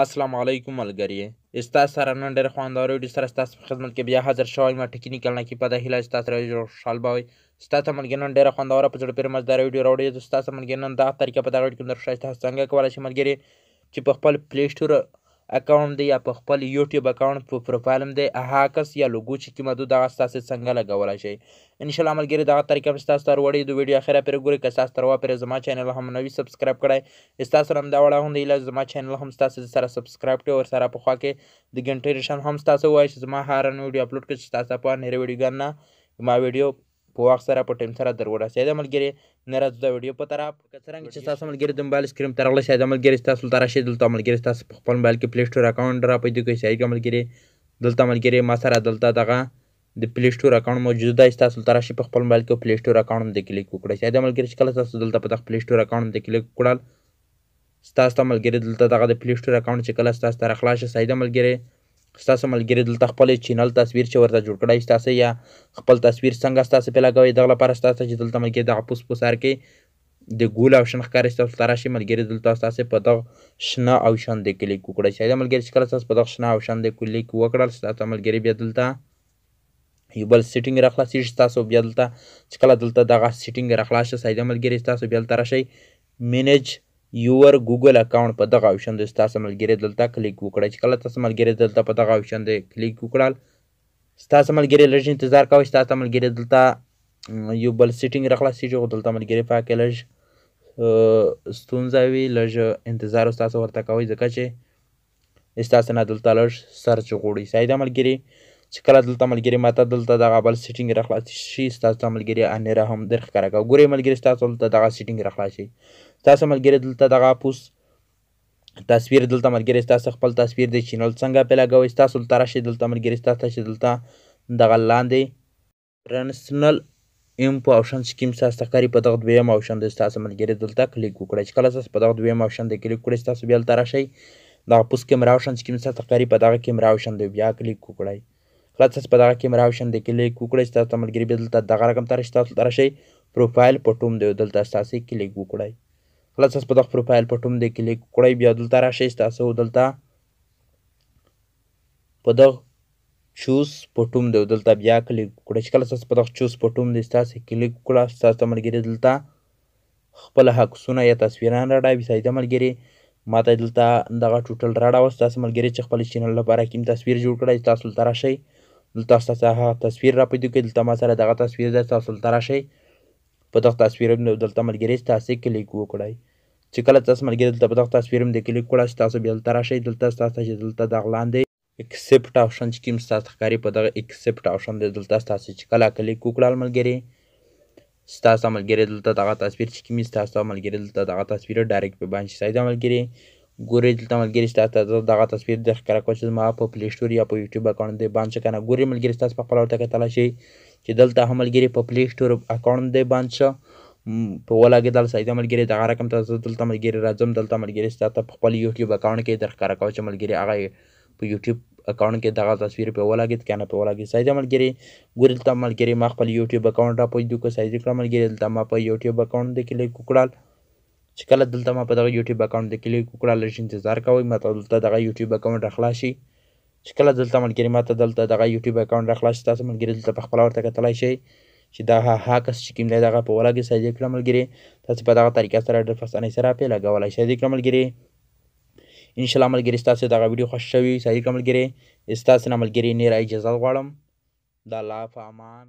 السلام علیکم ملګري، ستاسو سره نن ډېر خوندور ویډیو سره ستاسو په خدمت کې بیا حاضر شوی یم. ټکنیکل نه کې په د هیله ستاسو سره خوشحال به وي. ستاسو ملګري نن ډېره خوندوره په زړه پورې مزداره ویډیو راوړې ده. ستاسو ملګري نن دغه طریقه په دغه ویډیو کې درښایي تاسو څنګه کولی شئ ملګري چې په خپل پلی سټور اکاونټ دی یا په خپل یوټیوب اکاونټ په پروفایل هم دی هغه عکس یا لوګو چې کومه ده دغه ستاسو څنګه لګولی شئ. انشاءالله ملګري دغه طریقه مې ستاسو ته وړې د ویډیو اخره پورې ګورئ. که ستاسو تر پورې زما چینل هم نه وي سبسکرایب کړی، ستاسو سره همدا وړه غونډه هیله زما چینل هم ستاسو سره سبسکرایب کړئ، ورسره په خوا کې د ګنټې نښان هم ستاسو ووایي چې زما هره نوې ویډیو اپلوډ کړئ چې ستاسو لپاره نوې ویډیوګانې نه زما ویډیو په وخت سره په ټایم سره در ورسېده. ملګري نه راځو د ویډیو په طرف. که څرنګه چې ستاسو ملګري د موبایل سکرین ته راغلی شئ ملګري ستاسو دلته راشئ. دلته ملګري ستاسو په خپل موبایل کې پلی سټور اکاونټ را پیدا کوئ. صحیح ملګري دلته ملګري ما سره دلته دغه د پلی سټور اکاونټ موجود دی. ستاسو دلته راشئ په خپل موبایل کې پلی سټور اکاونټ باندې کلیک وکړئ. صحیح ملګري چې کله تاسو دلته په دغه پلی سټور اکاونټ باندې کلیک وکړل ستاسو ته ملګري دلته دغه د پلی سټور اکاونټ چې کله ستاسو ته راخلاص شي صحیح ملګري ستاسو ملګري دلته خپل چینل تصویر چې ورته جوړ کړی ستاسو یا خپل تصویر څنګه ستاسو پې لګوئ دغه لپاره ستاسو چې دلته ملګري دغه پوس په سر کې د ګول آپشن ښکاري ستاسو ته راشي ملګري دلته ستاسو په دغه شنه آپشن دی کلیک وکړئ. صحیح ملګري چې کله ستاسو په دغه شنه آپشن دی کلیک وکړل ستاسو ملګري بیا دلته یو بل سیټینګ راخلاصېږي. ستاسو بیا دلته چې کله دلته دغه سیټینګ راخلاص شي صحیح ملګري ستاسو بیا دلته راشئ مینیج یور ګوګل اکاونټ په دغه آپشن دی ستاسو ملګري دلته کلیک وکړئ. چې کله تاسو ملګري دلته په دغه آپشن دی کلیک وکړل ستاسو ملګري لږ انتظار کوئ. ستاسو ملګري دلته یو بل سیټینګ راخلاصېږي خو دلته ملګري په کې لږ ستونزه وي، لږ انتظار ستاسو ورته کوئ ځکه چې ستاسو نه دلته لږ سرچ غواړي. صحیح ده ملګري چې کله دلته ملګري ماته دلته دغه بل سیټینګ راخلاص شي ستاسو ته ملګري انیره هم در ښکاره کوه. ګورئ ملګري ستاسو دلته دغه سیټینګ راخلاص شي ستاسو ملګري دلته دغه پوس تصویر دلته ملګري ستاسو خپل تصویر دی چینل څنګه پې لګوئ ستاسو دلته راشئ دلته ملګري ستاسو ته چې دلته دغه لاندې پرسنل انفو آپشن چې کوم ستاسو ته ښکاري په دغه دویم آپشن دی ستاسو ملګري دلته کلیک وکړئ. چې کله تاسو په دغه دویم آپشن دی کلیک وکړئ ستاسو بیا دلته راشئ دغه پوس کیمرا آپشن چې کوم ستاسو ته ښکاري په دغه کیمرا آپشن دی بیا کلیک وکړئ. کله تاسو په دغه کیمرا آپشن دی کلیک وکړئ ستاسو ته ملګري بیا دلته دغه رقم ته راشئ ستاسو دلته راشئ پروفایل په ټوم دی دلته ستاسو کلیک وکړئ. کله تاسو په دغه پروفایل په ټوم دی کلیک وکړئ بیا دلته راشئ ستاسو دلته په دغه چوز په ټوم دی دلته بیا کلیک وکړئ. چې کله تاسو په دغه چوز په ټوم دی ستاسو کلیک وکړه ستاسو ته ملګري دلته خپل عکسونه یا تصویران راډوي. صحیح ده ملګري ماته دلته دغه ټوټل راډوه ستاسو ملګري چې خپل چینل لپاره کوم تصویر جوړ کړی تاسو دلته راشئ دلته ستاسو هغه تصویر را پیدا کړئ. دلته ما سره دغه تصویر دی تاسو دلته راشئ په دغه تصویر دلته ملګري ستاسو کلیک وکړئ. چې کله تاسو ملګري دلته په دغه تصویر باندې کلیک وکړه ستاسو بیا دلته راشئ دلته ستاسو چې دلته دغه لاندې اکسپټ آپشن چې کوم ستاسو ښکاري په دغه اکسپټ آپشن دی دلته ستاسو چې کله کلیک وکړل ملګري ستاسو ملګري دلته دغه تصویر چې کوم ستاسو ملګري دلته دغه تصویر ډایرکټ په باندې صحیح ده ملګري ګورئ دلته ملګري ستاسو دغه تصویر د ښکاره کوه چې زما په پلی سټور یا په یوټیوب اکاونټ دی باندې شه که نه. ګورئ ملګري ستاسو په خپله ورته کتلی شئ چې دلته هم ملګري په پلی سټور اکاونټ دی باندې شه په ولګېدل. صحیح ده ملګري دغه رقم ته زه دلته ملګري راځم دلته ملګري ستاسو ته په خپل یوټیوب اکاونټ کې در ښکاره کوه چې ملګري هغه په یوټیوب اکاونټ کې دغه تصویر پې ولګېد که نه پې ولګېد. صحیح ده ملګري ګورئ دلته ملګري ما خپل یوټیوب اکاونټ را پیدا کړ. صحیح کړه ملګري دلته ما په یوټیوب اکاونټ دی کلیک وکړل. چې کله دلته ما په دغه یوټیوب اکاونټ دی کلیک وکړل لږ انتظار کوئ ماته دلته دغه یوټیوب اکاونټ راخلاص شي. چې کله دلته ملګري ماته دلته دغه یوټیوب اکاونټ راخلاص شي تاسو ملګري دلته په خپله ورته کتلی شئ چې دا عکس چې کوم دی دغه په ولګېد. صحیح کړه ملګري تاسو په دغه طریقه سره ډېر په اسانۍ سره پې لګولی شئ. صحیح کړه ملګري انشاءالله ملګري ستاسو دغه ویډیو خوښ شوي. صحیح کړه ملګري ستاسو نه ملګري نېره اجازه غواړم د الله په امان.